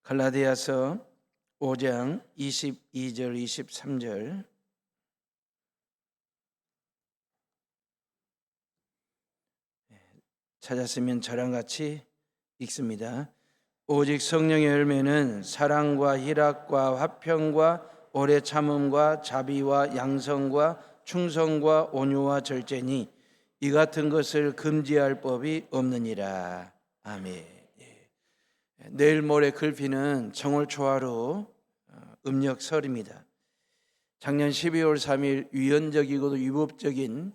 갈라디아서 5장 22절 23절 찾았으면 저랑 같이 읽습니다. 오직 성령의 열매는 사랑과 희락과 화평과 오래 참음과 자비와 양성과 충성과 온유와 절제니 이 같은 것을 금지할 법이 없느니라. 아멘. 내일 모레 글피는 정월 초하루 음력설입니다. 작년 12월 3일 위헌적이고도 위법적인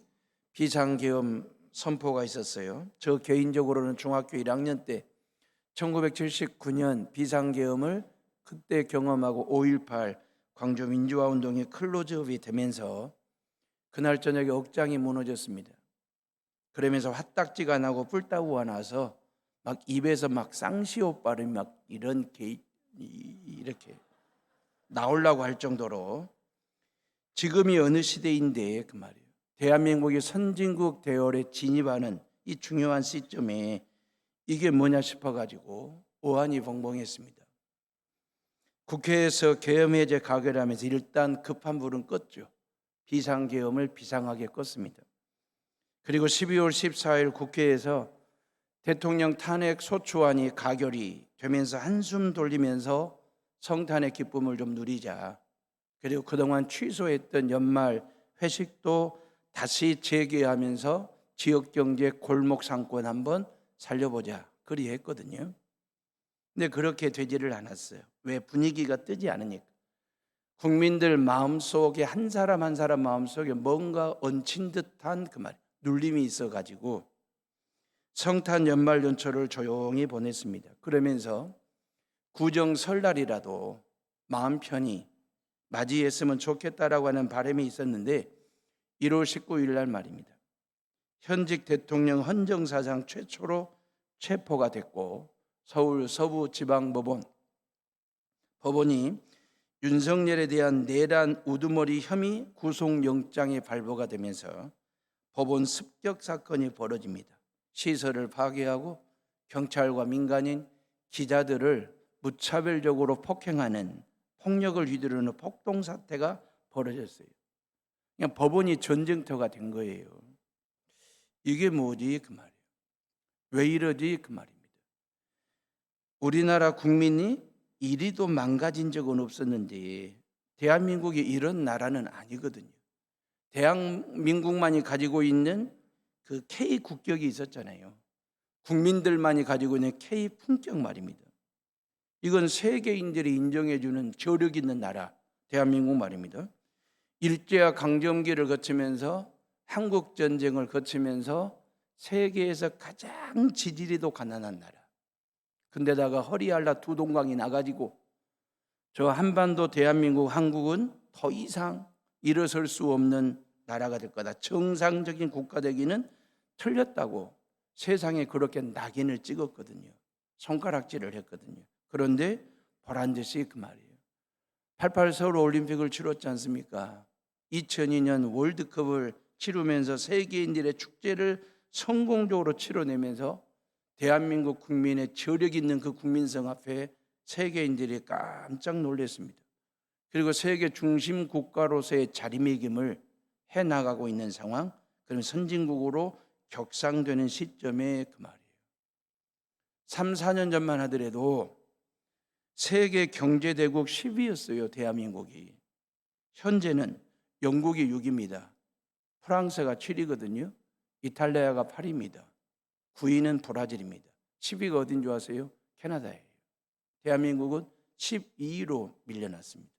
비상계엄 선포가 있었어요. 저 개인적으로는 중학교 1학년 때 1979년 비상계엄을 그때 경험하고 5.18 광주 민주화운동이 클로즈업이 되면서 그날 저녁에 억장이 무너졌습니다. 그러면서 화딱지가 나고 뿔따구가 나서 막 입에서 막 쌍시옷 발음이 막 이렇게 나오려고 할 정도로 지금이 어느 시대인데 그 말이에요. 대한민국이 선진국 대열에 진입하는 이 중요한 시점에 이게 뭐냐 싶어가지고 오한이 봉봉했습니다. 국회에서 계엄 해제 가결하면서 일단 급한 불은 껐죠. 비상계엄을 비상하게 껐습니다. 그리고 12월 14일 국회에서 대통령 탄핵 소추안이 가결이 되면서 한숨 돌리면서 성탄의 기쁨을 좀 누리자. 그리고 그동안 취소했던 연말 회식도 다시 재개하면서 지역경제 골목 상권 한번 살려보자. 그리 했거든요. 근데 그렇게 되지를 않았어요. 왜? 분위기가 뜨지 않으니까. 국민들 마음속에 한 사람 한 사람 마음속에 뭔가 얹힌 듯한 그 말, 눌림이 있어가지고 성탄 연말 연초를 조용히 보냈습니다. 그러면서 구정 설날이라도 마음 편히 맞이했으면 좋겠다라고 하는 바람이 있었는데 1월 19일 날 말입니다. 현직 대통령 헌정사상 최초로 체포가 됐고 서울 서부지방법원이 윤석열에 대한 내란 우두머리 혐의 구속영장이 발부가 되면서 법원 습격 사건이 벌어집니다. 시설을 파괴하고 경찰과 민간인, 기자들을 무차별적으로 폭행하는 폭력을 휘두르는 폭동 사태가 벌어졌어요. 그냥 법원이 전쟁터가 된 거예요. 이게 뭐지? 그 말이에요. 왜 이러지? 그 말입니다. 우리나라 국민이 이리도 망가진 적은 없었는데 대한민국이 이런 나라는 아니거든요. 대한민국만이 가지고 있는 그 K 국격이 있었잖아요. 국민들만이 가지고 있는 K 품격 말입니다. 이건 세계인들이 인정해주는 저력 있는 나라, 대한민국 말입니다. 일제와 강점기를 거치면서 한국전쟁을 거치면서 세계에서 가장 지지리도 가난한 나라. 근데다가 허리알라 두 동강이 나가지고 저 한반도 대한민국 한국은 더 이상 일어설 수 없는 나라가 될 거다. 정상적인 국가 되기는 틀렸다고 세상에 그렇게 낙인을 찍었거든요. 손가락질을 했거든요. 그런데 보란 듯이 그 말이에요. 88 서울 올림픽을 치렀지 않습니까? 2002년 월드컵을 치르면서 세계인들의 축제를 성공적으로 치러내면서 대한민국 국민의 저력 있는 그 국민성 앞에 세계인들이 깜짝 놀랐습니다. 그리고 세계 중심 국가로서의 자리매김을 해나가고 있는 상황, 그런 선진국으로 격상되는 시점에 그 말이에요. 3, 4년 전만 하더라도 세계 경제대국 10위였어요, 대한민국이. 현재는 영국이 6위입니다. 프랑스가 7위거든요. 이탈리아가 8위입니다. 9위는 브라질입니다. 10위가 어딘 줄 아세요? 캐나다예요. 대한민국은 12위로 밀려났습니다.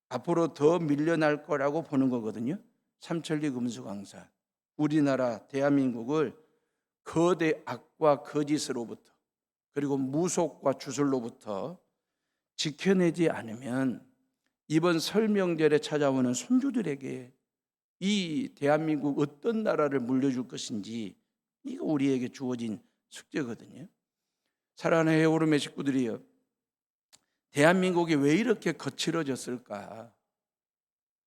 앞으로 더 밀려날 거라고 보는 거거든요. 삼천리 금수강산. 우리나라 대한민국을 거대 악과 거짓으로부터 그리고 무속과 주술로부터 지켜내지 않으면 이번 설 명절에 찾아오는 손주들에게 이 대한민국 어떤 나라를 물려줄 것인지 이거 우리에게 주어진 숙제거든요. 사랑하는 해오름의 식구들이요, 대한민국이 왜 이렇게 거칠어졌을까?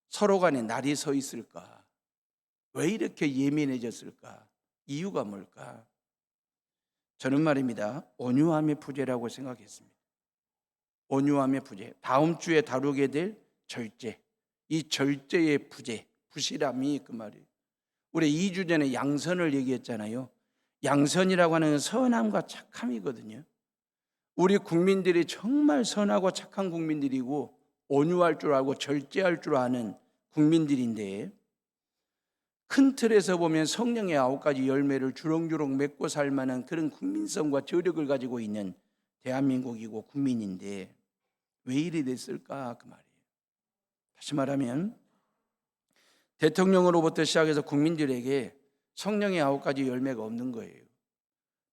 서로 간에 날이 서 있을까? 왜 이렇게 예민해졌을까? 이유가 뭘까? 저는 말입니다, 온유함의 부재라고 생각했습니다. 온유함의 부재, 다음 주에 다루게 될 절제, 이 절제의 부재, 부실함이 그 말이에요. 우리 2주 전에 양선을 얘기했잖아요. 양선이라고 하는 선함과 착함이거든요. 우리 국민들이 정말 선하고 착한 국민들이고 온유할 줄 알고 절제할 줄 아는 국민들인데, 큰 틀에서 보면 성령의 9가지 열매를 주렁주렁 맺고 살 만한 그런 국민성과 저력을 가지고 있는 대한민국이고 국민인데 왜 이리 됐을까 그 말이에요. 다시 말하면 대통령으로부터 시작해서 국민들에게 성령의 9가지 열매가 없는 거예요.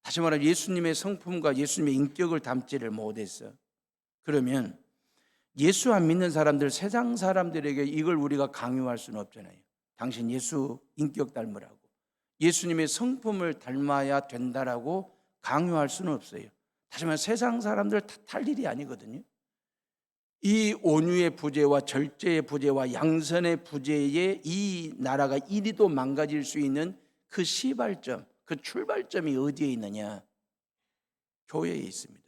다시 말하면 예수님의 성품과 예수님의 인격을 담지를 못했어. 그러면 예수 안 믿는 사람들, 세상 사람들에게 이걸 우리가 강요할 수는 없잖아요. 당신 예수 인격 닮으라고, 예수님의 성품을 닮아야 된다라고 강요할 수는 없어요. 다시 말하면 세상 사람들 탓할 일이 아니거든요. 이 온유의 부재와 절제의 부재와 양선의 부재에 이 나라가 이리도 망가질 수 있는 그 시발점, 그 출발점이 어디에 있느냐? 교회에 있습니다.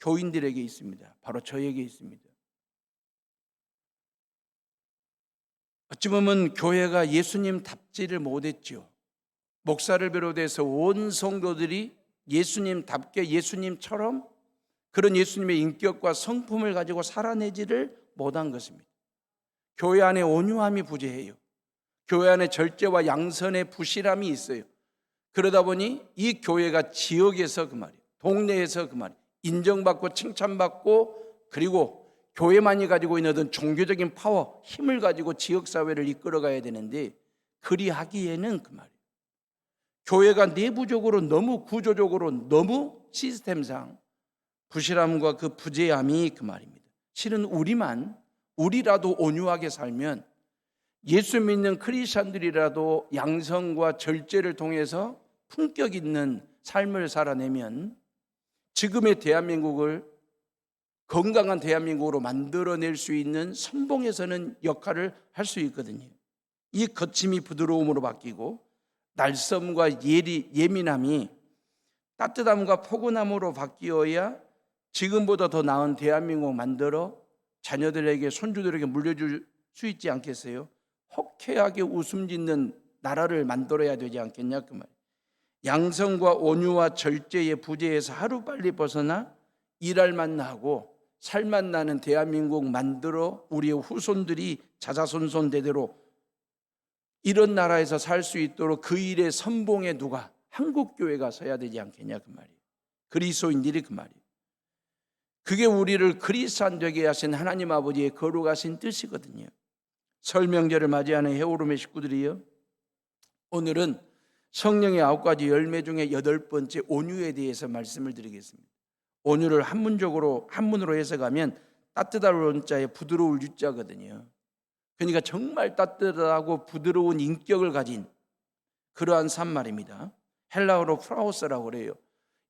교인들에게 있습니다. 바로 저에게 있습니다. 어찌 보면 교회가 예수님 답지를 못했죠. 목사를 비롯해서 온 성도들이 예수님답게 예수님처럼 그런 예수님의 인격과 성품을 가지고 살아내지를 못한 것입니다. 교회 안에 온유함이 부재해요. 교회 안에 절제와 양선의 부실함이 있어요. 그러다 보니 이 교회가 지역에서 그 말이에요, 동네에서 그 말이에요, 인정받고 칭찬받고, 그리고 교회만이 가지고 있는 어떤 종교적인 파워, 힘을 가지고 지역사회를 이끌어가야 되는데 그리하기에는 그 말이에요, 교회가 내부적으로 너무 구조적으로 너무 시스템상 부실함과 그 부재함이 그 말입니다. 실은 우리라도 온유하게 살면, 예수 믿는 크리스천들이라도 양성과 절제를 통해서 품격 있는 삶을 살아내면 지금의 대한민국을 건강한 대한민국으로 만들어낼 수 있는 선봉에서는 역할을 할 수 있거든요. 이 거침이 부드러움으로 바뀌고 날쌘과 예민함이 따뜻함과 포근함으로 바뀌어야 지금보다 더 나은 대한민국 만들어 자녀들에게, 손주들에게 물려줄 수 있지 않겠어요? 호쾌하게 웃음 짓는 나라를 만들어야 되지 않겠냐 그 말. 양성과 온유와 절제의 부재에서 하루빨리 벗어나 일할 만나고 살만 나는 대한민국 만들어 우리의 후손들이 자자손손 대대로 이런 나라에서 살 수 있도록 그 일의 선봉에 누가? 한국교회가 서야 되지 않겠냐 그 말이에요. 그리스도인들이 그 말이에요. 그게 우리를 그리스도인 되게 하신 하나님 아버지의 거룩하신 뜻이거든요. 설 명절을 맞이하는 헤오름의 식구들이요, 오늘은 성령의 9가지 열매 중에 8번째 온유에 대해서 말씀을 드리겠습니다. 온유를 한문으로 해석하면 따뜻할 원자에 부드러울 유자거든요. 그러니까 정말 따뜻하고 부드러운 인격을 가진 그러한 산말입니다. 헬라어로 프라우스라고 그래요.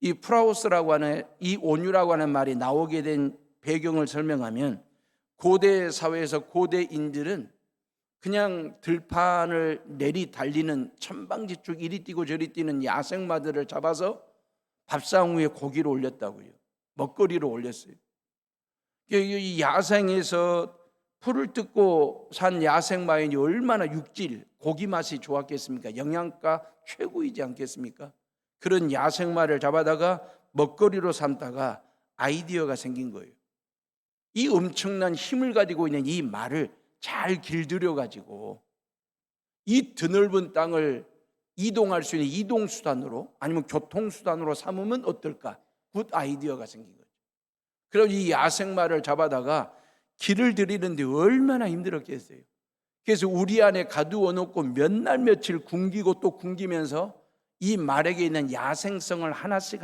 이 프라우스라고 하는, 이 온유라고 하는 말이 나오게 된 배경을 설명하면, 고대 사회에서 고대인들은 그냥 들판을 내리 달리는 천방지축 이리 뛰고 저리 뛰는 야생마들을 잡아서 밥상 위에 고기를 올렸다고요. 먹거리로 올렸어요. 이 야생에서 풀을 뜯고 산 야생마인이 얼마나 육질, 고기 맛이 좋았겠습니까? 영양가 최고이지 않겠습니까? 그런 야생마를 잡아다가 먹거리로 삼다가 아이디어가 생긴 거예요. 이 엄청난 힘을 가지고 있는 이 말을 잘 길들여 가지고 이 드넓은 땅을 이동할 수 있는 이동수단으로, 아니면 교통수단으로 삼으면 어떨까? 굿 아이디어가 생긴 거죠. 그럼 이 야생마를 잡아다가 길을 들이는데 얼마나 힘들었겠어요. 그래서 우리 안에 가두어 놓고 몇 날 며칠 굶기고 또 굶기면서 이 말에게 있는 야생성을 하나씩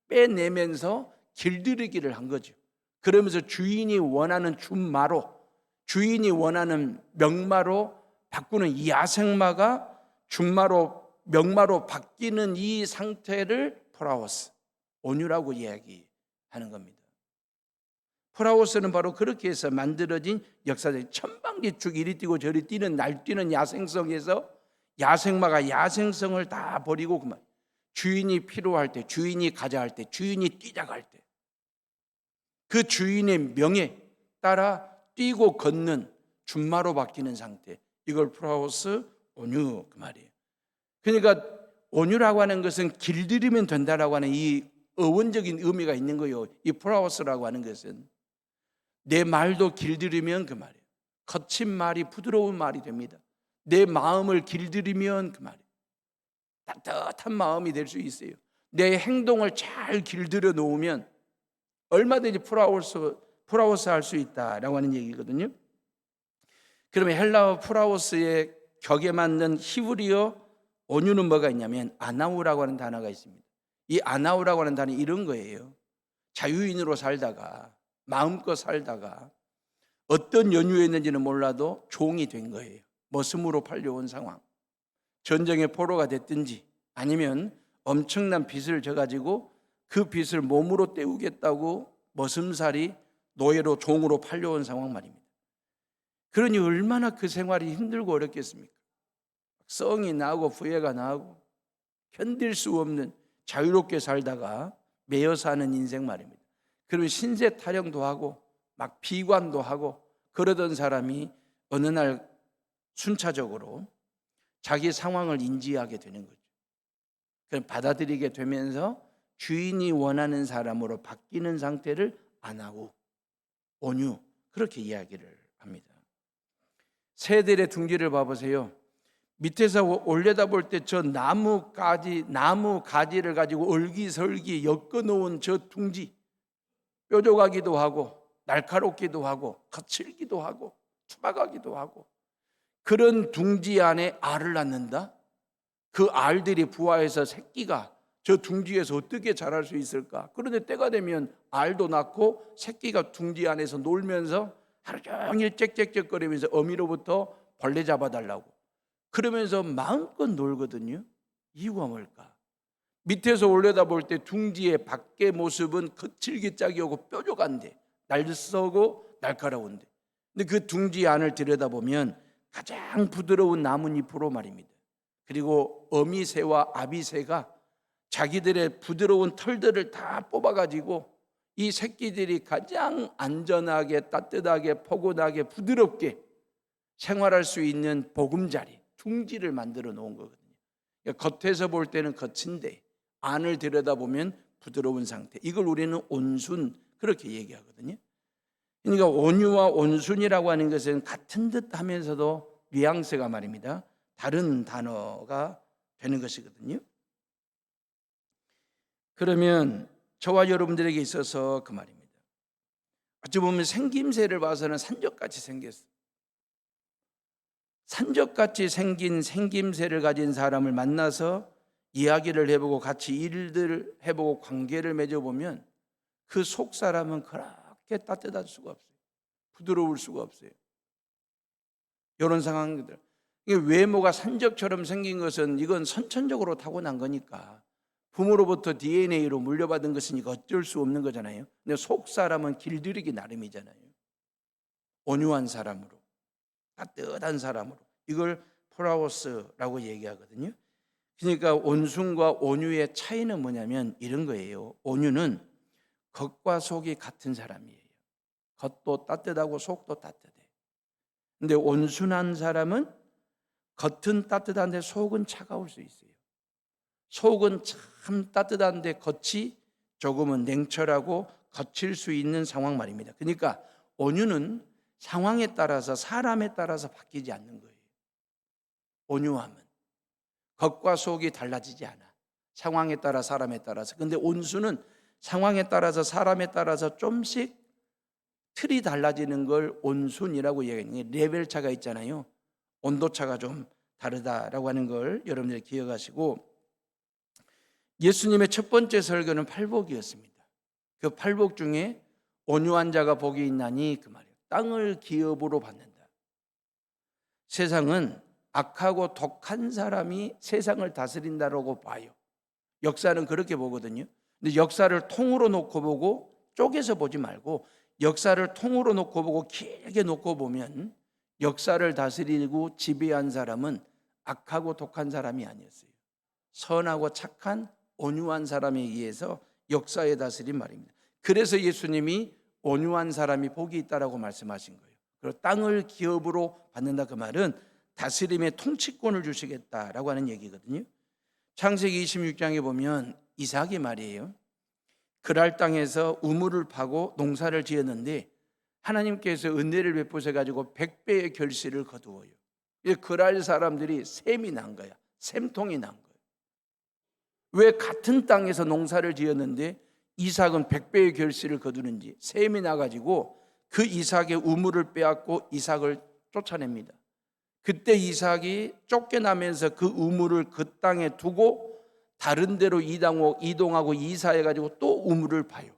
빼내면서 길들이기를 한 거죠. 그러면서 주인이 원하는 준마로, 주인이 원하는 명마로 바꾸는 이 야생마가 준마로, 명마로 바뀌는 이 상태를 프라우스, 온유라고 이야기하는 겁니다. 프라우스는 바로 그렇게 해서 만들어진 역사적 천방지축 이리 뛰고 저리 뛰는 날뛰는 야생성에서 야생마가 야생성을 다 버리고 그만, 주인이 필요할 때, 주인이 가자 할 때, 주인이 뛰자 할 때, 그 주인의 명에 따라 뛰고 걷는 준마로 바뀌는 상태. 이걸 프라우스 온유 그 말이에요. 그러니까 온유라고 하는 것은 길들이면 된다라고 하는 이 어원적인 의미가 있는 거예요. 이 프라우스라고 하는 것은 내 말도 길들이면 그 말이에요. 거친 말이 부드러운 말이 됩니다. 내 마음을 길들이면 그 말이에요. 따뜻한 마음이 될 수 있어요. 내 행동을 잘 길들여 놓으면 얼마든지 프라우스 할 수 있다라고 하는 얘기거든요. 그러면 헬라어 프라우스의 격에 맞는 히브리어 온유는 뭐가 있냐면 아나우라고 하는 단어가 있습니다. 이 아나우라고 하는 단어는 이런 거예요. 자유인으로 살다가 마음껏 살다가 어떤 연유였는지는 몰라도 종이 된 거예요. 머슴으로 팔려온 상황. 전쟁의 포로가 됐든지 아니면 엄청난 빚을 져가지고 그 빚을 몸으로 때우겠다고 머슴살이 노예로 종으로 팔려온 상황 말입니다. 그러니 얼마나 그 생활이 힘들고 어렵겠습니까? 성이 나고 후회가 나고 견딜 수 없는 자유롭게 살다가 매여 사는 인생 말입니다. 그러면 신세 타령도 하고 막 비관도 하고 그러던 사람이 어느 날 순차적으로 자기 상황을 인지하게 되는 거죠. 그럼 받아들이게 되면서 주인이 원하는 사람으로 바뀌는 상태를 아나우, 온유 그렇게 이야기를 합니다. 새들의 둥지를 봐보세요. 밑에서 올려다볼 때 저 나무 가지를 가지고 얼기설기 엮어놓은 저 둥지 뾰족하기도 하고 날카롭기도 하고 거칠기도 하고 투박하기도 하고 그런 둥지 안에 알을 낳는다? 그 알들이 부화해서 새끼가 저 둥지에서 어떻게 자랄 수 있을까? 그런데 때가 되면 알도 낳고 새끼가 둥지 안에서 놀면서 하루 종일 짹짹짹거리면서 어미로부터 벌레 잡아달라고 그러면서 마음껏 놀거든요. 이유가 뭘까? 밑에서 올려다볼 때 둥지의 밖의 모습은 거칠기짝이고 뾰족한데 날썩고 날카로운데 근데 그 둥지 안을 들여다보면 가장 부드러운 나뭇잎으로 말입니다. 그리고 어미새와 아비새가 자기들의 부드러운 털들을 다 뽑아가지고 이 새끼들이 가장 안전하게 따뜻하게 포근하게 부드럽게 생활할 수 있는 보금자리 둥지를 만들어 놓은 거거든요. 그러니까 겉에서 볼 때는 거친데 안을 들여다보면 부드러운 상태. 이걸 우리는 온순 그렇게 얘기하거든요. 그러니까 온유와 온순이라고 하는 것은 같은 듯 하면서도 뉘앙스가 말입니다. 다른 단어가 되는 것이거든요. 그러면 저와 여러분들에게 있어서 그 말입니다. 어찌 보면 생김새를 봐서는 산적같이 생겼어요. 산적같이 생긴 생김새를 가진 사람을 만나서 이야기를 해보고 같이 일들을 해보고 관계를 맺어보면 그 속 사람은 그렇게 따뜻할 수가 없어요. 부드러울 수가 없어요. 이런 상황들. 외모가 산적처럼 생긴 것은 이건 선천적으로 타고난 거니까 부모로부터 DNA로 물려받은 것이니까 어쩔 수 없는 거잖아요. 근데 속 사람은 길들이기 나름이잖아요. 온유한 사람으로, 따뜻한 사람으로. 이걸 프라우스라고 얘기하거든요. 그러니까 온순과 온유의 차이는 뭐냐면 이런 거예요. 온유는 겉과 속이 같은 사람이에요. 겉도 따뜻하고 속도 따뜻해. 근데 온순한 사람은 겉은 따뜻한데 속은 차가울 수 있어요. 속은 참 따뜻한데 겉이 조금은 냉철하고 거칠 수 있는 상황 말입니다. 그러니까 온유는 상황에 따라서 사람에 따라서 바뀌지 않는 거예요. 온유함은 겉과 속이 달라지지 않아. 상황에 따라 사람에 따라서. 근데 온수는 상황에 따라서 사람에 따라서 좀씩 틀이 달라지는 걸 온순이라고 얘기해요. 레벨 차가 있잖아요. 온도차가 좀 다르다라고 하는 걸 여러분들이 기억하시고 예수님의 첫 번째 설교는 팔복이었습니다. 그 팔복 중에 온유한 자가 복이 있나니 그 말이에요. 땅을 기업으로 받는다. 세상은 악하고 독한 사람이 세상을 다스린다라고 봐요. 역사는 그렇게 보거든요. 근데 역사를 통으로 놓고 보고 쪼개서 보지 말고 역사를 통으로 놓고 보고 길게 놓고 보면 역사를 다스리고 지배한 사람은 악하고 독한 사람이 아니었어요. 선하고 착한 온유한 사람에 의해서 역사에 다스린 말입니다. 그래서 예수님이 온유한 사람이 복이 있다라고 말씀하신 거예요. 그리고 땅을 기업으로 받는다, 그 말은 다스림의 통치권을 주시겠다라고 하는 얘기거든요. 창세기 26장에 보면 이삭이 말이에요, 그랄 땅에서 우물을 파고 농사를 지었는데 하나님께서 은혜를 베푸셔 가지고 100배의 결실을 거두어요. 그랄 사람들이 셈이 난 거야. 셈통이 난 거예요. 왜 같은 땅에서 농사를 지었는데 이삭은 100배의 결실을 거두는지, 셈이 나가지고 그 이삭의 우물을 빼앗고 이삭을 쫓아냅니다. 그때 이삭이 쫓겨나면서 그 우물을 그 땅에 두고 다른 데로 이동하고 이사해가지고 또 우물을 파요.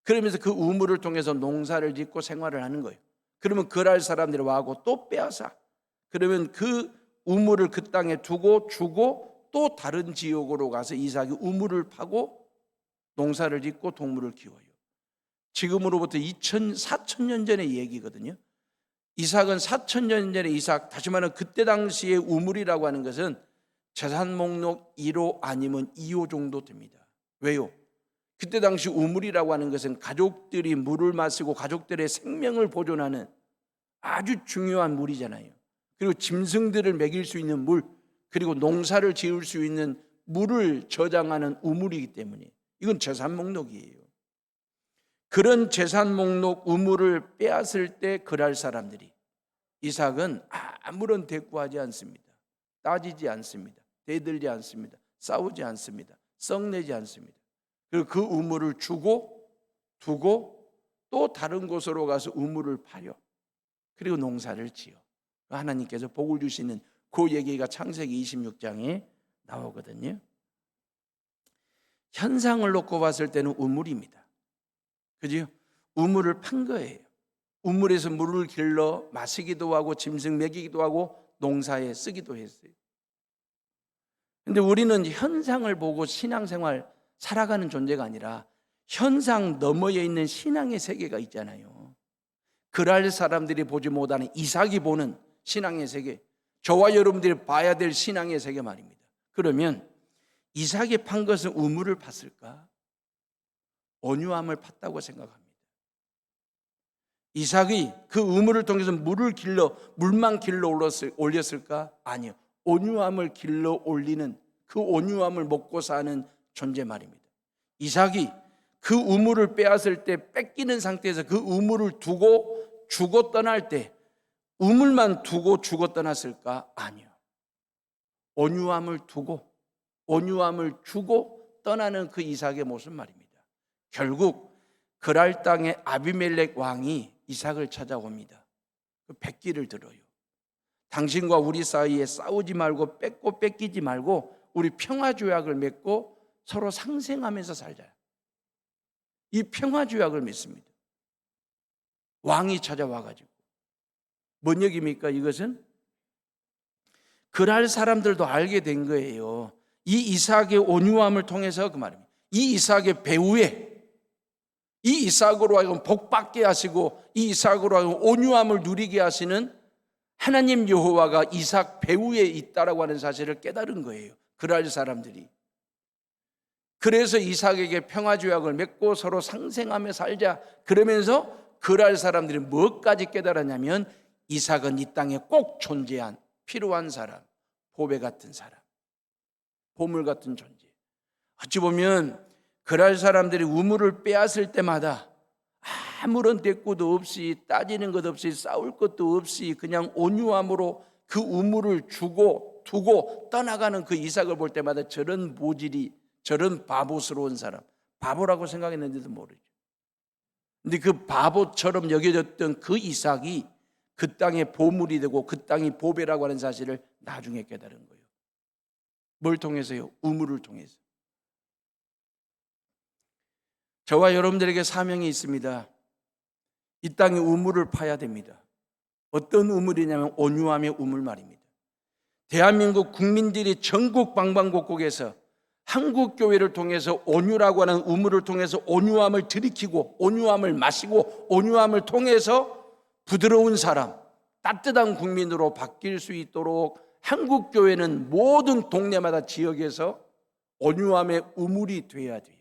그러면서 그 우물을 통해서 농사를 짓고 생활을 하는 거예요. 그러면 그랄 사람들이 와고 또 빼앗아. 그러면 그 우물을 그 땅에 두고 주고 또 다른 지역으로 가서 이삭이 우물을 파고 농사를 짓고 동물을 키워요. 지금으로부터 4,000년 전의 얘기거든요. 이삭은 4,000년 전에 다시 말하면 그때 당시에 우물이라고 하는 것은 재산 목록 1호 아니면 2호 정도 됩니다. 왜요? 그때 당시 우물이라고 하는 것은 가족들이 물을 마시고 가족들의 생명을 보존하는 아주 중요한 물이잖아요. 그리고 짐승들을 먹일 수 있는 물, 그리고 농사를 지을 수 있는 물을 저장하는 우물이기 때문에 이건 재산 목록이에요. 그런 재산 목록 우물을 빼앗을 때 그랄 사람들이, 이삭은 아무런 대꾸하지 않습니다. 따지지 않습니다. 대들지 않습니다. 싸우지 않습니다. 썩내지 않습니다. 그리고 그 우물을 주고 두고 또 다른 곳으로 가서 우물을 파려. 그리고 농사를 지어. 하나님께서 복을 주시는 그 얘기가 창세기 26장에 나오거든요. 현상을 놓고 봤을 때는 우물입니다. 그죠? 우물을 판 거예요. 우물에서 물을 길러 마시기도 하고 짐승 먹이기도 하고 농사에 쓰기도 했어요. 근데 우리는 현상을 보고 신앙생활 살아가는 존재가 아니라 현상 너머에 있는 신앙의 세계가 있잖아요. 그랄 사람들이 보지 못하는 이삭이 보는 신앙의 세계, 저와 여러분들이 봐야 될 신앙의 세계 말입니다. 그러면 이삭이 판 것은 우물을 팠을까? 온유함을 팠다고 생각합니다. 이삭이 그 우물을 통해서 물만 길러 올렸을까? 아니요. 온유함을 길러 올리는, 그 온유함을 먹고 사는 존재 말입니다. 이삭이 그 우물을 빼앗을 때 뺏기는 상태에서 그 우물을 두고 주고 떠날 때 우물만 두고 주고 떠났을까? 아니요. 온유함을 두고 온유함을 주고 떠나는 그 이삭의 모습 말입니다. 결국 그랄 땅의 아비멜렉 왕이 이삭을 찾아옵니다. 그 백기를 들어요. 당신과 우리 사이에 싸우지 말고 뺏고 뺏기지 말고 우리 평화조약을 맺고 서로 상생하면서 살자. 이 평화조약을 맺습니다. 왕이 찾아와가지고. 뭔 얘기입니까? 이것은 그랄 사람들도 알게 된 거예요. 이 이삭의 온유함을 통해서 그 말입니다. 이 이삭의 배후에, 이 이삭으로 하여금 복받게 하시고 이 이삭으로 하여금 온유함을 누리게 하시는 하나님 여호와가 이삭 배후에 있다라고 하는 사실을 깨달은 거예요. 그랄 사람들이. 그래서 이삭에게 평화조약을 맺고 서로 상생하며 살자. 그러면서 그랄 사람들이 뭐까지 깨달았냐면 이삭은 이 땅에 꼭 존재한 필요한 사람, 보배 같은 사람, 보물 같은 존재. 어찌 보면 그랄 사람들이 우물을 빼앗을 때마다 아무런 대꾸도 없이 따지는 것 없이 싸울 것도 없이 그냥 온유함으로 그 우물을 주고 두고 떠나가는 그 이삭을 볼 때마다 저런 모질이, 저런 바보스러운 사람, 바보라고 생각했는지도 모르죠. 근데 그 바보처럼 여겨졌던 그 이삭이 그 땅의 보물이 되고 그 땅이 보배라고 하는 사실을 나중에 깨달은 거예요. 뭘 통해서요? 우물을 통해서. 저와 여러분들에게 사명이 있습니다. 이 땅에 우물을 파야 됩니다. 어떤 우물이냐면 온유함의 우물 말입니다. 대한민국 국민들이 전국 방방곡곡에서 한국교회를 통해서 온유라고 하는 우물을 통해서 온유함을 들이키고 온유함을 마시고 온유함을 통해서 부드러운 사람, 따뜻한 국민으로 바뀔 수 있도록 한국교회는 모든 동네마다 지역에서 온유함의 우물이 되어야 돼요.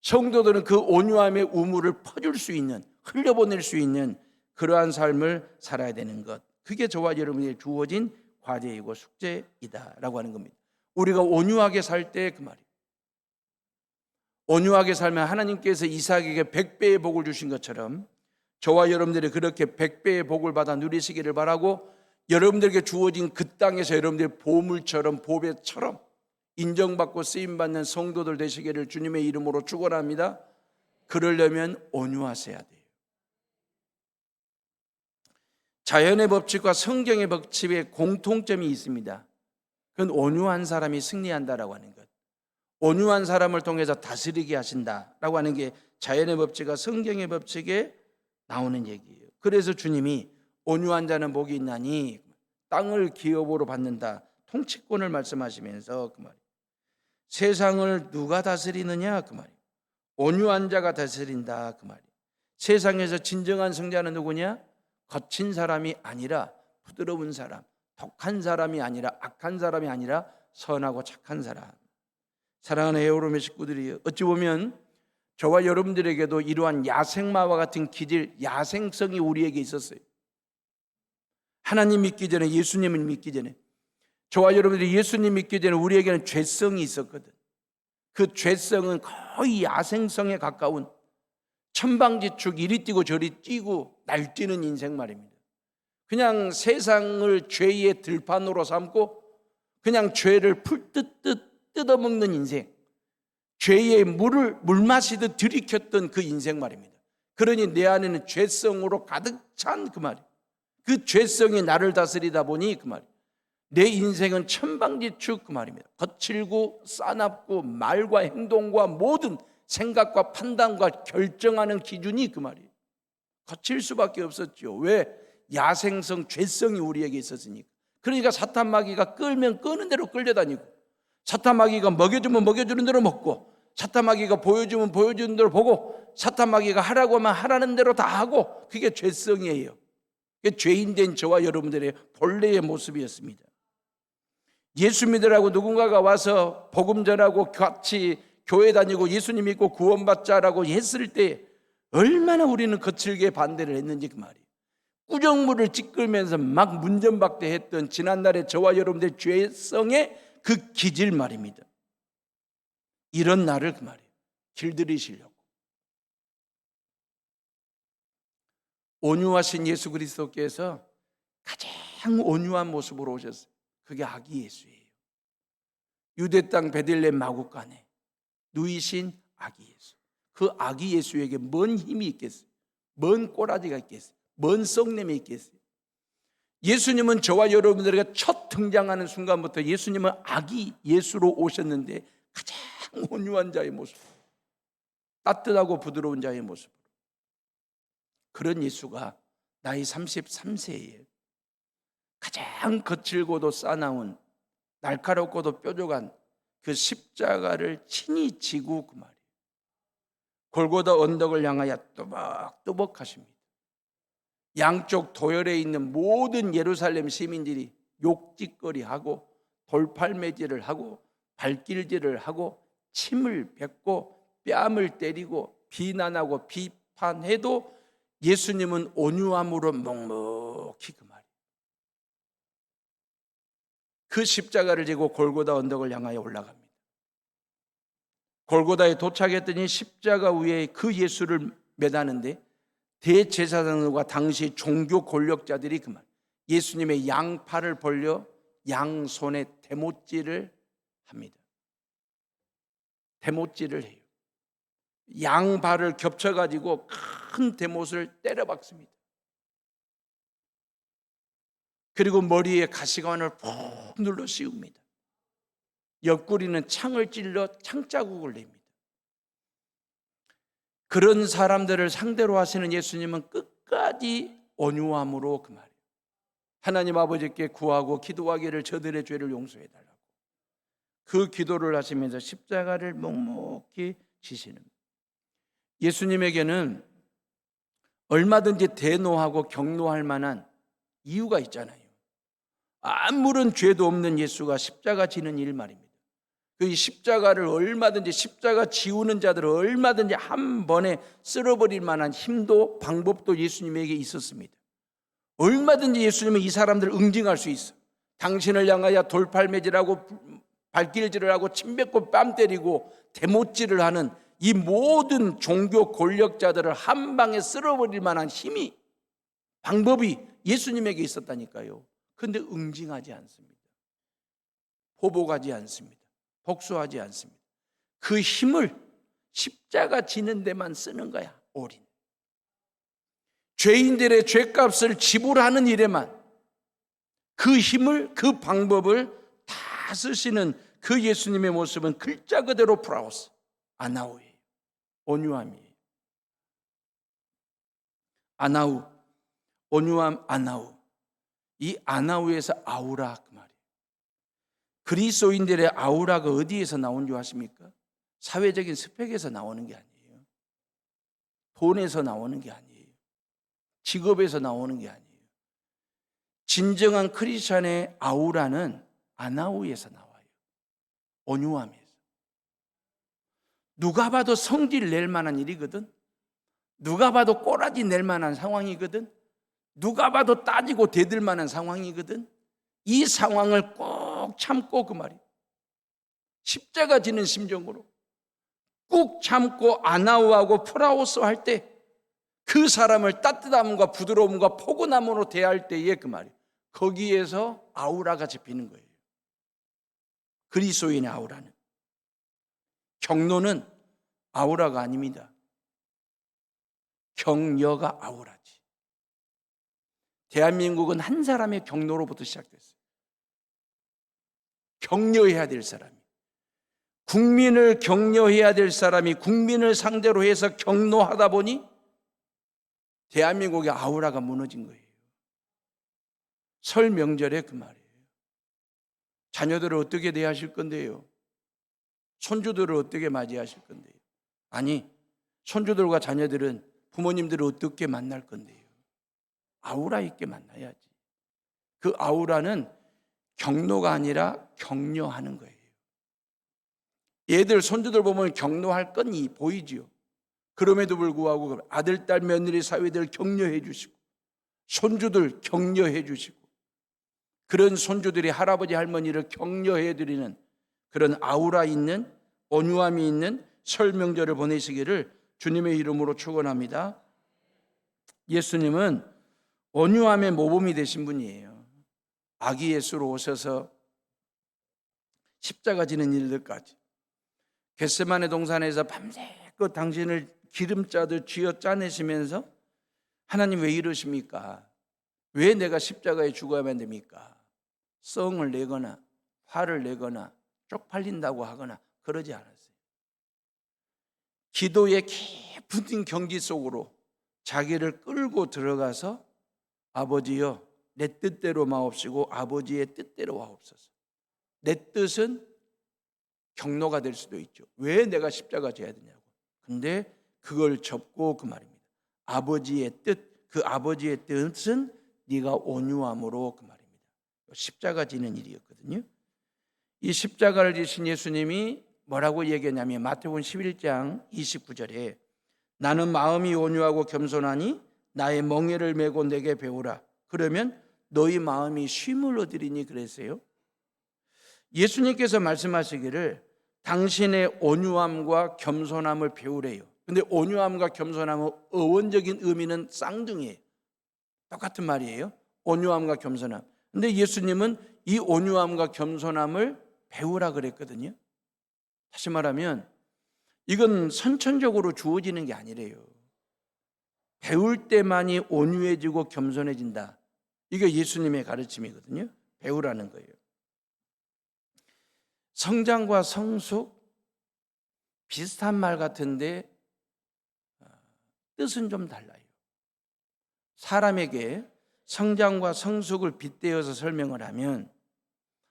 성도들은 그 온유함의 우물을 퍼줄 수 있는, 흘려보낼 수 있는 그러한 삶을 살아야 되는 것, 그게 저와 여러분에게 주어진 과제이고 숙제이다라고 하는 겁니다. 우리가 온유하게 살 때 그 말이에요. 온유하게 살면 하나님께서 이삭에게 100배의 복을 주신 것처럼 저와 여러분들이 그렇게 100배의 복을 받아 누리시기를 바라고, 여러분들에게 주어진 그 땅에서 여러분들이 보물처럼 보배처럼 인정받고 쓰임받는 성도들 되시기를 주님의 이름으로 축원합니다. 그러려면 온유하셔야 돼요. 자연의 법칙과 성경의 법칙에 공통점이 있습니다. 그건 온유한 사람이 승리한다라고 하는 것, 온유한 사람을 통해서 다스리게 하신다라고 하는 게 자연의 법칙과 성경의 법칙에 나오는 얘기예요. 그래서 주님이 온유한 자는 복이 있나니 땅을 기업으로 받는다, 통치권을 말씀하시면서 그 말이에요. 세상을 누가 다스리느냐 그 말이에요. 온유한 자가 다스린다 그 말이에요. 세상에서 진정한 승자는 누구냐? 거친 사람이 아니라 부드러운 사람, 독한 사람이 아니라 악한 사람이 아니라 선하고 착한 사람. 사랑하는 에어로의 식구들이, 어찌 보면 저와 여러분들에게도 이러한 야생마와 같은 기질, 야생성이 우리에게 있었어요. 하나님 믿기 전에, 예수님을 믿기 전에, 저와 여러분들이 예수님 믿기 전에 우리에게는 죄성이 있었거든. 그 죄성은 거의 야생성에 가까운 천방지축, 이리 뛰고 저리 뛰고 날뛰는 인생 말입니다. 그냥 세상을 죄의 들판으로 삼고 그냥 죄를 풀뜯듯 뜯어먹는 인생, 죄의 물 마시듯 들이켰던 그 인생 말입니다. 그러니 내 안에는 죄성으로 가득 찬 그 말이에요. 그 죄성이 나를 다스리다 보니 그 말이에요. 내 인생은 천방지축 그 말입니다. 거칠고 싸납고 말과 행동과 모든 생각과 판단과 결정하는 기준이 그 말이에요. 거칠 수밖에 없었죠. 왜? 야생성, 죄성이 우리에게 있었으니까. 그러니까 사탄 마귀가 끌면 끄는 대로 끌려다니고, 사탄 마귀가 먹여주면 먹여주는 대로 먹고, 사탄 마귀가 보여주면 보여주는 대로 보고, 사탄 마귀가 하라고 하면 하라는 대로 다 하고, 그게 죄성이에요. 그게 죄인된 저와 여러분들의 본래의 모습이었습니다. 예수 믿으라고 누군가가 와서 복음 전하고 같이 교회 다니고 예수님 믿고 구원받자라고 했을 때 얼마나 우리는 거칠게 반대를 했는지 그 말이에요. 꾸정물을 찌끌면서 막 문전박대했던 지난날의 저와 여러분들의 죄성의 그 기질 말입니다. 이런 나를 그 말이에요. 길들이시려고. 온유하신 예수 그리스도께서 가장 온유한 모습으로 오셨어요. 그게 아기 예수예요. 유대 땅 베들레헴 마구간에 누이신 아기 예수. 그 아기 예수에게 뭔 힘이 있겠어요? 뭔 꼬라지가 있겠어요? 뭔 썩냄이 있겠어요? 예수님은 저와 여러분들에게 첫 등장하는 순간부터 예수님은 아기 예수로 오셨는데 가장 온유한 자의 모습, 따뜻하고 부드러운 자의 모습. 그런 예수가 나이 33세에 가장 거칠고도 싸나운, 날카롭고도 뾰족한 그 십자가를 친히 지고 그 말이에요. 골고다 언덕을 향하여 또박또박 하십니다. 양쪽 도열에 있는 모든 예루살렘 시민들이 욕짓거리하고 돌팔매질을 하고 발길질을 하고 침을 뱉고 뺨을 때리고 비난하고 비판해도 예수님은 온유함으로 묵묵히 그 말이에요. 그 십자가를 지고 골고다 언덕을 향하여 올라갑니다. 골고다에 도착했더니 십자가 위에 그 예수를 매다는데 대제사장들과 당시 종교 권력자들이 그 말, 예수님의 양팔을 벌려 양손에 대못질을 합니다. 대못질을 해요. 양발을 겹쳐가지고 큰 대못을 때려박습니다. 그리고 머리에 가시관을 푹 눌러 씌웁니다. 옆구리는 창을 찔러 창자국을 냅니다. 그런 사람들을 상대로 하시는 예수님은 끝까지 온유함으로 그 말이에요. 하나님 아버지께 구하고 기도하기를 저들의 죄를 용서해달라고. 그 기도를 하시면서 십자가를 묵묵히 지시는, 예수님에게는 얼마든지 대노하고 격노할 만한 이유가 있잖아요. 아무런 죄도 없는 예수가 십자가 지는 일 말입니다. 그 십자가를 얼마든지, 십자가 지우는 자들을 얼마든지 한 번에 쓸어버릴 만한 힘도 방법도 예수님에게 있었습니다. 얼마든지 예수님은 이 사람들을 응징할 수 있어. 당신을 향하여 돌팔매질하고 발길질을 하고 침 뱉고 뺨 때리고 대못질을 하는 이 모든 종교 권력자들을 한 방에 쓸어버릴 만한 힘이, 방법이 예수님에게 있었다니까요. 그런데 응징하지 않습니다. 보복하지 않습니다. 복수하지 않습니다. 그 힘을 십자가 지는 데만 쓰는 거야. 올인. 죄인들의 죄값을 지불하는 일에만 그 힘을, 그 방법을 다 쓰시는 그 예수님의 모습은 글자 그대로 프라우스, 아나우예요. 온유함이에요. 아나우, 온유함, 아나우. 이 아나우에서 아우라, 그 말이에요. 그리스도인들의 아우라가 어디에서 나온 줄 아십니까? 사회적인 스펙에서 나오는 게 아니에요. 돈에서 나오는 게 아니에요. 직업에서 나오는 게 아니에요. 진정한 크리스찬의 아우라는 아나우에서 나와요. 온유함에서. 누가 봐도 성질 낼 만한 일이거든. 누가 봐도 꼬라지 낼 만한 상황이거든. 누가 봐도 따지고 대들 만한 상황이거든. 이 상황을 꼭 참고, 그 말이에요. 십자가 지는 심정으로 꾹 참고 아나우하고 프라우스 할 때 그 사람을 따뜻함과 부드러움과 포근함으로 대할 때에 그 말이에요. 거기에서 아우라가 잡히는 거예요. 그리스도인의 아우라는. 경노는 아우라가 아닙니다. 격려가 아우라지. 대한민국은 한 사람의 경노로부터 시작됐어요. 격려해야 될 사람이, 국민을 격려해야 될 사람이 국민을 상대로 해서 격노하다 보니 대한민국의 아우라가 무너진 거예요. 설 명절에 그 말이에요. 자녀들을 어떻게 대하실 건데요? 손주들을 어떻게 맞이하실 건데요? 아니, 손주들과 자녀들은 부모님들을 어떻게 만날 건데요? 아우라 있게 만나야지. 그 아우라는 격노가 아니라 격려하는 거예요. 얘들, 손주들 보면 격노할 건이 보이지요. 그럼에도 불구하고 아들, 딸, 며느리, 사위들 격려해 주시고, 손주들 격려해 주시고, 그런 손주들이 할아버지, 할머니를 격려해 드리는 그런 아우라 있는, 온유함이 있는 설 명절을 보내시기를 주님의 이름으로 축원합니다. 예수님은 온유함의 모범이 되신 분이에요. 아기 예수로 오셔서 십자가 지는 일들까지, 겟세마네 동산에서 밤새껏 당신을 기름짜듯 쥐어 짜내시면서 하나님 왜 이러십니까? 왜 내가 십자가에 죽어야만 됩니까? 성을 내거나 화를 내거나 쪽팔린다고 하거나 그러지 않았어요. 기도의 깊은 경지 속으로 자기를 끌고 들어가서 아버지여 내 뜻대로 마옵시고 아버지의 뜻대로 하옵소서. 내 뜻은 경로가 될 수도 있죠. 왜 내가 십자가 져야 되냐고. 근데 그걸 접고 그 말입니다. 아버지의 뜻, 그 아버지의 뜻은 네가 온유함으로, 그 말입니다. 십자가 지는 일이었거든요. 이 십자가를 지신 예수님이 뭐라고 얘기했냐면 마태복음 11장 29절에 나는 마음이 온유하고 겸손하니 나의 멍에를 메고 내게 배우라. 그러면 너희 마음이 쉼을 얻으리니 그랬어요. 예수님께서 말씀하시기를 당신의 온유함과 겸손함을 배우래요. 근데 온유함과 겸손함의 어원적인 의미는 쌍둥이에요. 똑같은 말이에요. 온유함과 겸손함. 근데 예수님은 이 온유함과 겸손함을 배우라 그랬거든요. 다시 말하면 이건 선천적으로 주어지는 게 아니래요. 배울 때만이 온유해지고 겸손해진다. 이게 예수님의 가르침이거든요. 배우라는 거예요. 성장과 성숙 비슷한 말 같은데 뜻은 좀 달라요. 사람에게 성장과 성숙을 빗대어서 설명을 하면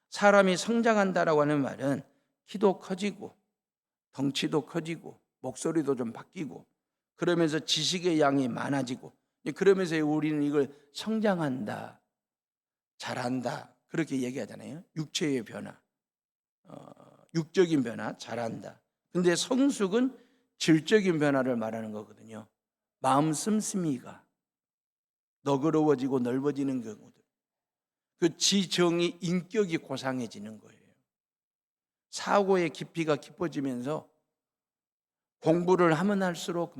사람이 성장한다라고 하는 말은 키도 커지고 덩치도 커지고 목소리도 좀 바뀌고 그러면서 지식의 양이 많아지고 그러면서 우리는 이걸 성장한다, 잘한다 그렇게 얘기하잖아요. 육체의 변화, 육적인 변화, 잘한다. 근데 성숙은 질적인 변화를 말하는 거거든요. 마음 씀씀이가 너그러워지고 넓어지는 경우들. 그 지정이 인격이 고상해지는 거예요. 사고의 깊이가 깊어지면서 공부를 하면 할수록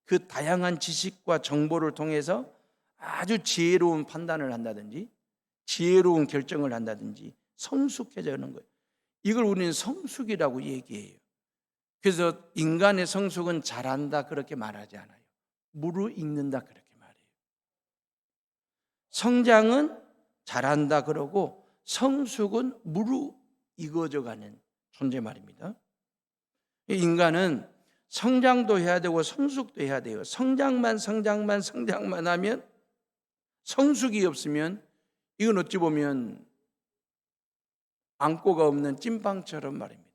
그 다양한 지식과 정보를 통해서 아주 지혜로운 판단을 한다든지 지혜로운 결정을 한다든지 성숙해지는 거예요. 이걸 우리는 성숙이라고 얘기해요. 그래서 인간의 성숙은 잘한다 그렇게 말하지 않아요. 무르익는다 그렇게 말해요. 성장은 잘한다 그러고 성숙은 무르익어져가는 존재 말입니다. 인간은 성장도 해야 되고 성숙도 해야 돼요. 성장만 하면, 성숙이 없으면 이건 어찌 보면 안고가 없는 찐빵처럼 말입니다.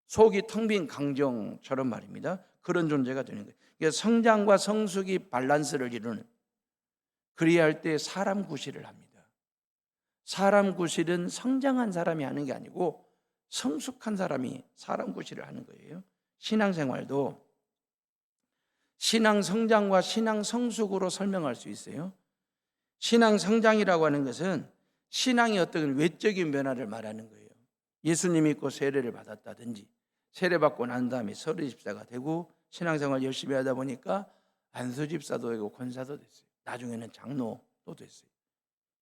속이 텅 빈 강정처럼 말입니다. 그런 존재가 되는 거예요. 그러니까 성장과 성숙이 밸런스를 이루는, 그래야 할 때 사람 구실을 합니다. 사람 구실은 성장한 사람이 하는 게 아니고 성숙한 사람이 사람 구실을 하는 거예요. 신앙생활도 신앙 성장과 신앙 성숙으로 설명할 수 있어요. 신앙 성장이라고 하는 것은 신앙의 어떤 외적인 변화를 말하는 거예요. 예수님 믿고 세례를 받았다든지 세례받고 난 다음에 서류집사가 되고 신앙생활 열심히 하다 보니까 안수집사도 되고 권사도 됐어요. 나중에는 장로도 됐어요.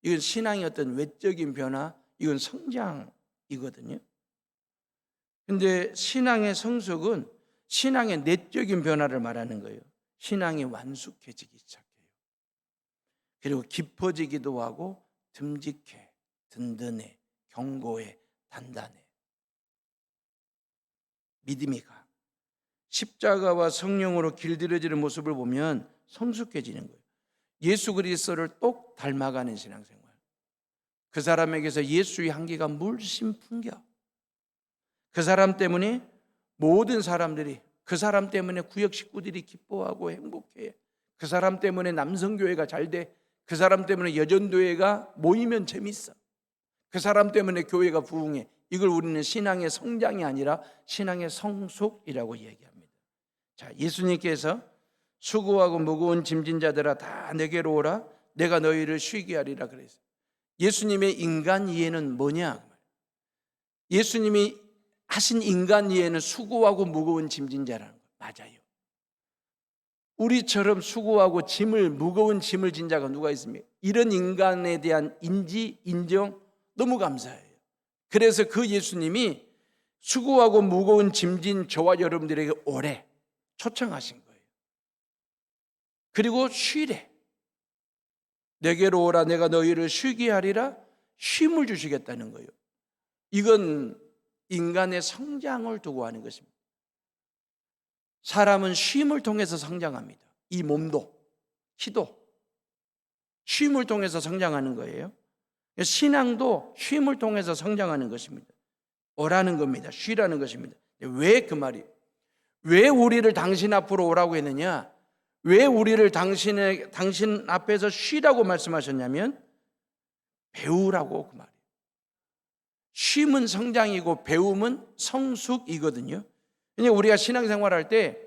이건 신앙의 어떤 외적인 변화, 이건 성장이거든요. 근데 신앙의 성숙은 신앙의 내적인 변화를 말하는 거예요. 신앙이 완숙해지기 시작해요. 그리고 깊어지기도 하고 듬직해, 든든해, 견고해, 단단해. 믿음이 가. 십자가와 성령으로 길들여지는 모습을 보면 성숙해지는 거예요. 예수 그리스도를 똑 닮아가는 신앙생활. 그 사람에게서 예수의 향기가 물씬 풍겨. 그 사람 때문에 모든 사람들이, 그 사람 때문에 구역 식구들이 기뻐하고 행복해. 그 사람 때문에 남성교회가 잘 돼. 그 사람 때문에 여전도회가 모이면 재밌어. 그 사람 때문에 교회가 부흥해. 이걸 우리는 신앙의 성장이 아니라 신앙의 성숙이라고 얘기합니다. 자, 예수님께서 수고하고 무거운 짐진 자들아 다 내게로 오라 내가 너희를 쉬게 하리라 그랬어요. 예수님의 인간 이해는 뭐냐? 예수님이 하신 인간 이해는 수고하고 무거운 짐진 자라는 거예요. 맞아요. 우리처럼 수고하고 무거운 짐을 진 자가 누가 있습니까? 이런 인간에 대한 인정 너무 감사해요. 그래서 그 예수님이 수고하고 무거운 짐진 저와 여러분들에게 오래 초청하신 거예요. 그리고 쉬래. 내게로 오라 내가 너희를 쉬게 하리라. 쉼을 주시겠다는 거예요. 이건 인간의 성장을 두고 하는 것입니다. 사람은 쉼을 통해서 성장합니다. 이 몸도, 키도 쉼을 통해서 성장하는 거예요. 신앙도 쉼을 통해서 성장하는 것입니다. 오라는 겁니다. 쉬라는 것입니다. 왜 그 말이? 왜 우리를 당신 앞으로 오라고 했느냐? 왜 우리를 당신 앞에서 쉬라고 말씀하셨냐면 배우라고 그 말이에요. 쉼은 성장이고 배움은 성숙이거든요. 그러니까 우리가 신앙생활할 때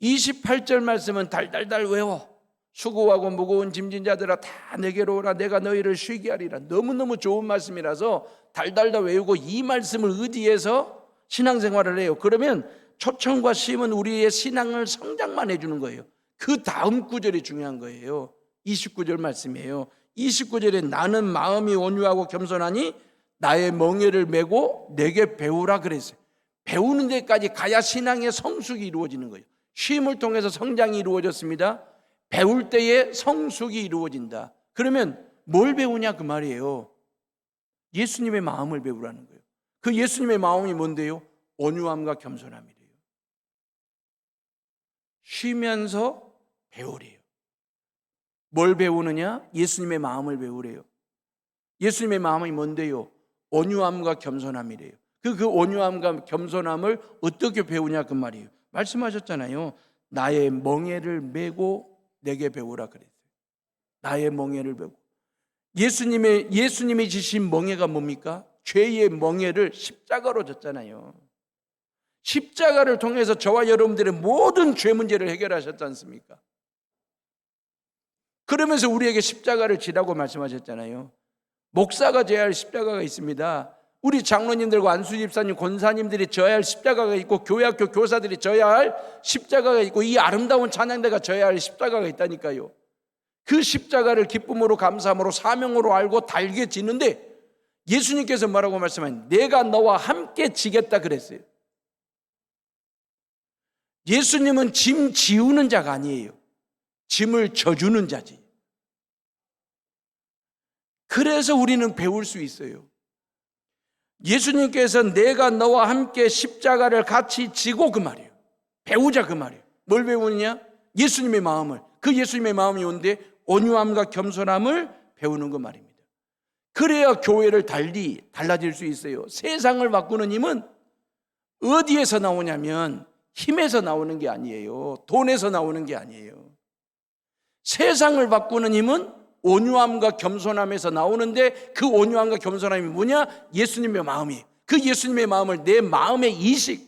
28절 말씀은 달달달 외워. 수고하고 무거운 짐진 자들아 다 내게로 오라 내가 너희를 쉬게 하리라. 너무너무 좋은 말씀이라서 달달달 외우고 이 말씀을 의지해서 신앙생활을 해요. 그러면 초청과 쉼은 우리의 신앙을 성장만 해주는 거예요. 그 다음 구절이 중요한 거예요. 29절 말씀이에요. 29절에 나는 마음이 온유하고 겸손하니 나의 멍에를 메고 내게 배우라 그랬어요. 배우는 데까지 가야 신앙의 성숙이 이루어지는 거예요. 쉼을 통해서 성장이 이루어졌습니다. 배울 때에 성숙이 이루어진다. 그러면 뭘 배우냐 그 말이에요. 예수님의 마음을 배우라는 거예요. 그 예수님의 마음이 뭔데요? 온유함과 겸손함이래요. 쉬면서 배우래요. 뭘 배우느냐? 예수님의 마음을 배우래요. 예수님의 마음이 뭔데요? 온유함과 겸손함이래요. 그 온유함과 겸손함을 어떻게 배우냐 그 말이에요. 말씀하셨잖아요. 나의 멍에를 메고 내게 배우라 그랬어요. 나의 멍에를 배우고. 예수님이 지신 멍에가 뭡니까? 죄의 멍에를 십자가로 졌잖아요. 십자가를 통해서 저와 여러분들의 모든 죄 문제를 해결하셨지 않습니까? 그러면서 우리에게 십자가를 지라고 말씀하셨잖아요. 목사가 져야 할 십자가가 있습니다. 우리 장로님들과 안수 집사님, 권사님들이 져야 할 십자가가 있고, 교회학교 교사들이 져야 할 십자가가 있고, 이 아름다운 찬양대가 져야 할 십자가가 있다니까요. 그 십자가를 기쁨으로 감사함으로 사명으로 알고 달게 지는데, 예수님께서 뭐라고 말씀하셨냐면 내가 너와 함께 지겠다 그랬어요. 예수님은 짐 지우는 자가 아니에요. 짐을 져주는 자지. 그래서 우리는 배울 수 있어요. 예수님께서 내가 너와 함께 십자가를 같이 지고 그 말이에요. 배우자 그 말이에요. 뭘 배우느냐? 예수님의 마음을. 그 예수님의 마음이 온데 온유함과 겸손함을 배우는 그 말입니다. 그래야 교회를 달라질 수 있어요. 세상을 바꾸는 힘은 어디에서 나오냐면 힘에서 나오는 게 아니에요. 돈에서 나오는 게 아니에요. 세상을 바꾸는 힘은 온유함과 겸손함에서 나오는데, 그 온유함과 겸손함이 뭐냐? 예수님의 마음이에요. 그 예수님의 마음을 내 마음의 이식,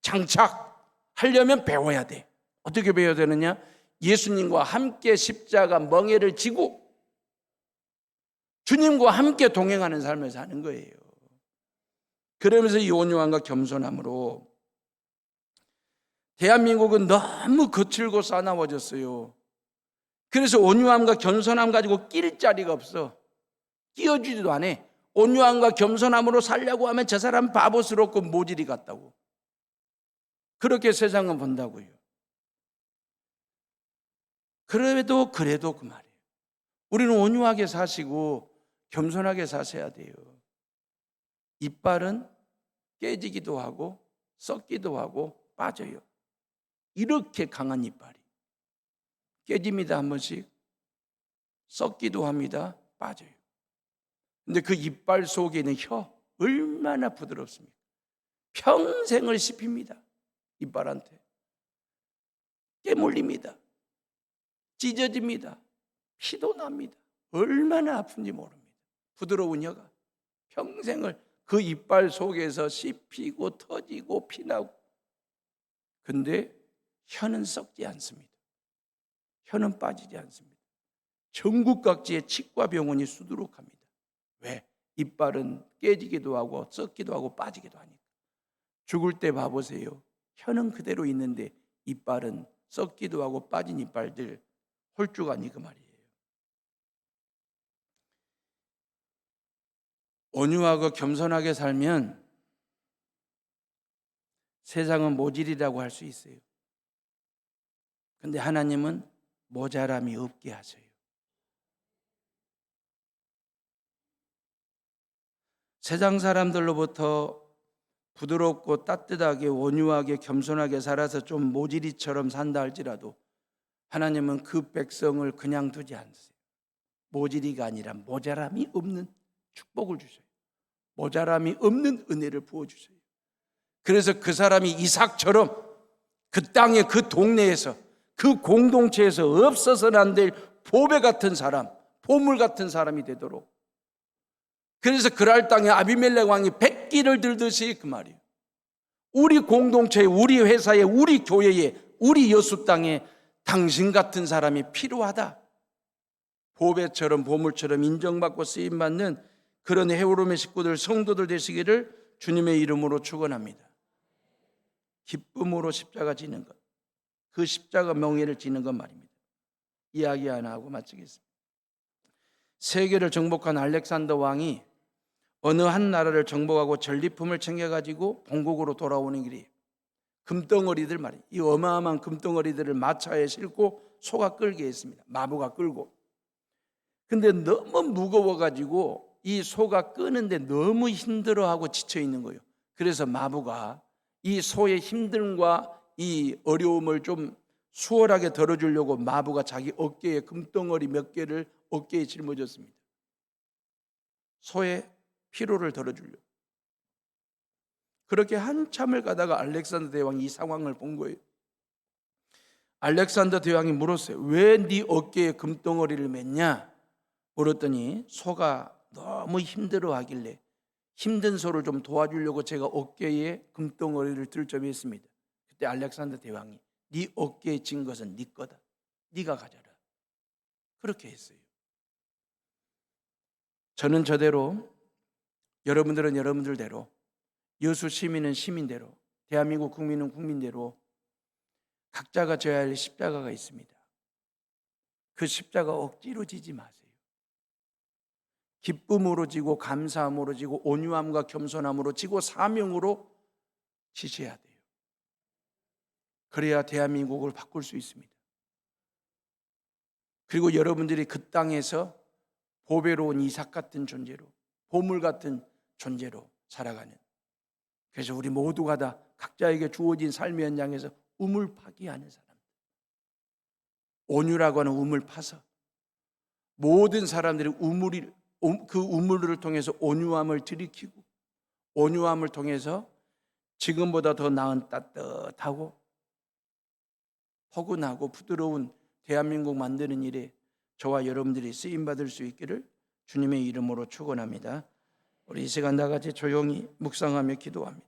장착하려면 배워야 돼. 어떻게 배워야 되느냐? 예수님과 함께 십자가 멍에를 지고 주님과 함께 동행하는 삶을 사는 거예요. 그러면서 이 온유함과 겸손함으로, 대한민국은 너무 거칠고 싸나워졌어요. 그래서 온유함과 겸손함 가지고 낄 자리가 없어. 끼워주지도 않아. 온유함과 겸손함으로 살려고 하면 저 사람 바보스럽고 모질이 같다고. 그렇게 세상은 본다고요. 그래도 그 말이에요. 우리는 온유하게 사시고 겸손하게 사셔야 돼요. 이빨은 깨지기도 하고 썩기도 하고 빠져요. 이렇게 강한 이빨이 깨집니다. 한 번씩 썩기도 합니다. 빠져요. 근데 그 이빨 속에 있는 혀 얼마나 부드럽습니까? 평생을 씹힙니다. 이빨한테 깨물립니다. 찢어집니다. 피도 납니다. 얼마나 아픈지 모릅니다. 부드러운 혀가 평생을 그 이빨 속에서 씹히고 터지고 피나고. 근데 혀는 썩지 않습니다. 혀는 빠지지 않습니다. 전국 각지에 치과 병원이 수두룩합니다. 왜? 이빨은 깨지기도 하고 썩기도 하고 빠지기도 하니까. 죽을 때 봐보세요. 혀는 그대로 있는데 이빨은 썩기도 하고 빠진 이빨들 홀쭉하니 그 말이에요. 온유하고 겸손하게 살면 세상은 모질이라고 할 수 있어요. 근데 하나님은 모자람이 없게 하셔요. 세상 사람들로부터 부드럽고 따뜻하게 온유하게 겸손하게 살아서 좀 모질이처럼 산다 할지라도 하나님은 그 백성을 그냥 두지 않으세요. 모질이가 아니라 모자람이 없는 축복을 주셔요. 모자람이 없는 은혜를 부어주셔요. 그래서 그 사람이 이삭처럼 그 땅에 그 동네에서 그 공동체에서 없어서는 안 될 보배 같은 사람, 보물 같은 사람이 되도록. 그래서 그랄 땅에 아비멜렉 왕이 백기를 들듯이 그 말이에요. 우리 공동체에, 우리 회사에, 우리 교회에, 우리 여수 땅에 당신 같은 사람이 필요하다. 보배처럼 보물처럼 인정받고 쓰임받는 그런 헤어롬의 식구들, 성도들 되시기를 주님의 이름으로 축원합니다. 기쁨으로 십자가 지는 것, 그 십자가 명예를 지는 것 말입니다. 이야기 하나 하고 마치겠습니다. 세계를 정복한 알렉산더 왕이 어느 한 나라를 정복하고 전리품을 챙겨가지고 본국으로 돌아오는 길이 금덩어리들 말이에요. 이 어마어마한 금덩어리들을 마차에 싣고 소가 끌게 했습니다. 마부가 끌고. 근데 너무 무거워가지고 이 소가 끄는데 너무 힘들어하고 지쳐있는 거예요. 그래서 마부가 이 소의 힘듦과 이 어려움을 좀 수월하게 덜어주려고 마부가 자기 어깨에 금덩어리 몇 개를 어깨에 짊어졌습니다. 소의 피로를 덜어주려고. 그렇게 한참을 가다가 알렉산더 대왕이 이 상황을 본 거예요. 알렉산더 대왕이 물었어요. 왜 네 어깨에 금덩어리를 맸냐? 물었더니 소가 너무 힘들어하길래 힘든 소를 좀 도와주려고 제가 어깨에 금덩어리를 들 점이 있습니다. 그때 알렉산더 대왕이 네 어깨에 진 것은 네 거다. 네가 가져라. 그렇게 했어요. 저는 저대로, 여러분들은 여러분들대로, 여수 시민은 시민대로, 대한민국 국민은 국민대로 각자가 져야 할 십자가가 있습니다. 그 십자가 억지로 지지 마세요. 기쁨으로 지고 감사함으로 지고 온유함과 겸손함으로 지고 사명으로 지셔야 돼요. 그래야 대한민국을 바꿀 수 있습니다. 그리고 여러분들이 그 땅에서 보배로운 이삭 같은 존재로, 보물 같은 존재로 살아가는, 그래서 우리 모두가 다 각자에게 주어진 삶의 현장에서 우물 파기 하는 사람들, 온유라고 하는 우물 파서 모든 사람들이 그 우물을 통해서 온유함을 들이키고, 온유함을 통해서 지금보다 더 나은 따뜻하고 포근하고 부드러운 대한민국 만드는 일에 저와 여러분들이 쓰임받을 수 있기를 주님의 이름으로 축원합니다. 우리 이 시간 다 같이 조용히 묵상하며 기도합니다.